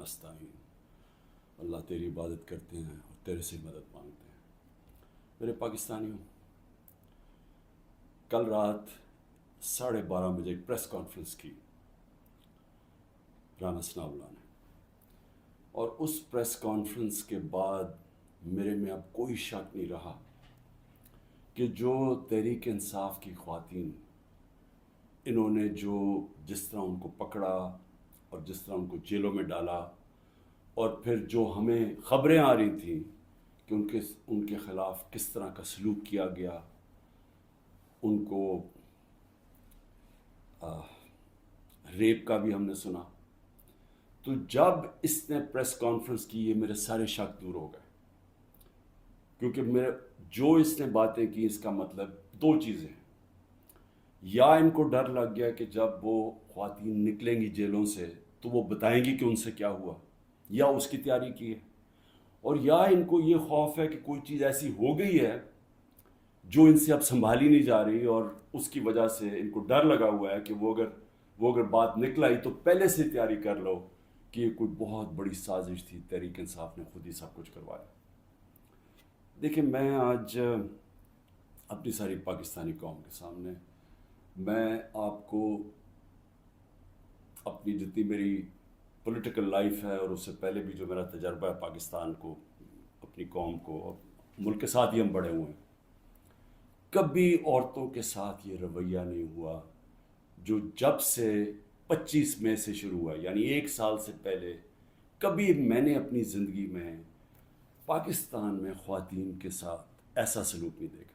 نستعین، اللہ تیری عبادت کرتے ہیں اور تیرے سے مدد مانگتے ہیں۔ میرے پاکستانیوں، کل رات 12:30 بجے ایک پریس کانفرنس کی رانا ثناء اللہ نے، اور اس پریس کانفرنس کے بعد میرے میں اب کوئی شک نہیں رہا کہ جو تحریک انصاف کی خواتین، انہوں نے جس طرح ان کو پکڑا اور جس طرح ان کو جیلوں میں ڈالا، اور پھر جو ہمیں خبریں آ رہی تھیں کہ ان کے خلاف کس طرح کا سلوک کیا گیا، ان کو ریپ کا بھی ہم نے سنا، تو جب اس نے پریس کانفرنس کی، یہ میرے سارے شک دور ہو گئے، کیونکہ جو اس نے باتیں کی، اس کا مطلب دو چیزیں ہیں۔ یا ان کو ڈر لگ گیا کہ جب وہ خواتین نکلیں گی جیلوں سے تو وہ بتائیں گی کہ ان سے کیا ہوا، یا اس کی تیاری کی ہے، اور یا ان کو یہ خوف ہے کہ کوئی چیز ایسی ہو گئی ہے جو ان سے اب سنبھالی نہیں جا رہی، اور اس کی وجہ سے ان کو ڈر لگا ہوا ہے کہ وہ اگر بات نکل آئی تو پہلے سے تیاری کر لو کہ یہ کوئی بہت بڑی سازش تھی، تحریک انصاف نے خود ہی سب کچھ کروایا۔ دیکھیں، میں آج اپنی ساری پاکستانی قوم کے سامنے میں آپ کو اپنی جتنی میری پولیٹیکل لائف ہے، اور اس سے پہلے بھی جو میرا تجربہ ہے پاکستان کو، اپنی قوم کو، اور ملک کے ساتھ ہی ہم بڑے ہوئے ہیں، کبھی عورتوں کے ساتھ یہ رویہ نہیں ہوا جو جب سے 25 مئی سے شروع ہوا، یعنی 1 سال سے پہلے کبھی میں نے اپنی زندگی میں پاکستان میں خواتین کے ساتھ ایسا سلوک نہیں دیکھا۔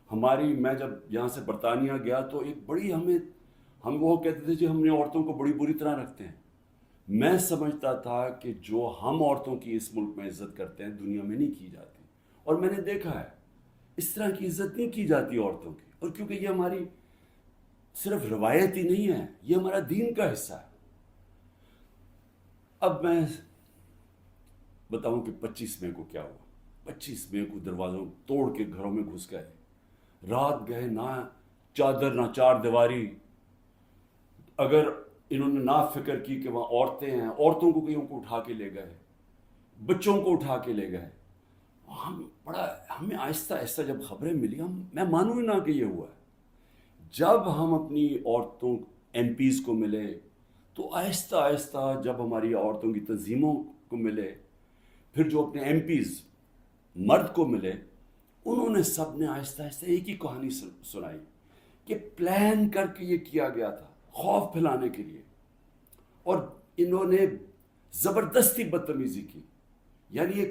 میں جب یہاں سے برطانیہ گیا تو ایک بڑی ہم وہ کہتے تھے جی ہم نے عورتوں کو بڑی بری طرح رکھتے ہیں۔ میں سمجھتا تھا کہ جو ہم عورتوں کی اس ملک میں عزت کرتے ہیں دنیا میں نہیں کی جاتی، اور میں نے دیکھا ہے اس طرح کی عزت نہیں کی جاتی عورتوں کی، اور کیونکہ یہ ہماری صرف روایت ہی نہیں ہے، یہ ہمارا دین کا حصہ ہے۔ اب میں بتاؤں کہ 25 مئی کو کیا ہوا۔ 25 مئی کو دروازوں توڑ کے گھروں میں گھس گئے، رات گئے، نہ چادر نہ چار دیواری۔ اگر انہوں نے نہ فکر کی کہ وہاں عورتیں ہیں، عورتوں کو کئیوں کو اٹھا کے لے گئے، بچوں کو اٹھا کے لے گئے۔ ہمیں آہستہ آہستہ جب خبریں ملی، میں مانوں ہی نہ کہ یہ ہوا ہے۔ جب ہم اپنی عورتوں ایم پیز کو ملے، تو آہستہ آہستہ جب ہماری عورتوں کی تنظیموں کو ملے، پھر جو اپنے ایم پیز مرد کو ملے، انہوں نے سب نے آہستہ آہستہ ایک ہی کہانی سنائی کہ پلان کر کے یہ کیا گیا تھا خوف پھیلانے کے لیے، اور انہوں نے زبردستی بدتمیزی کی، یعنی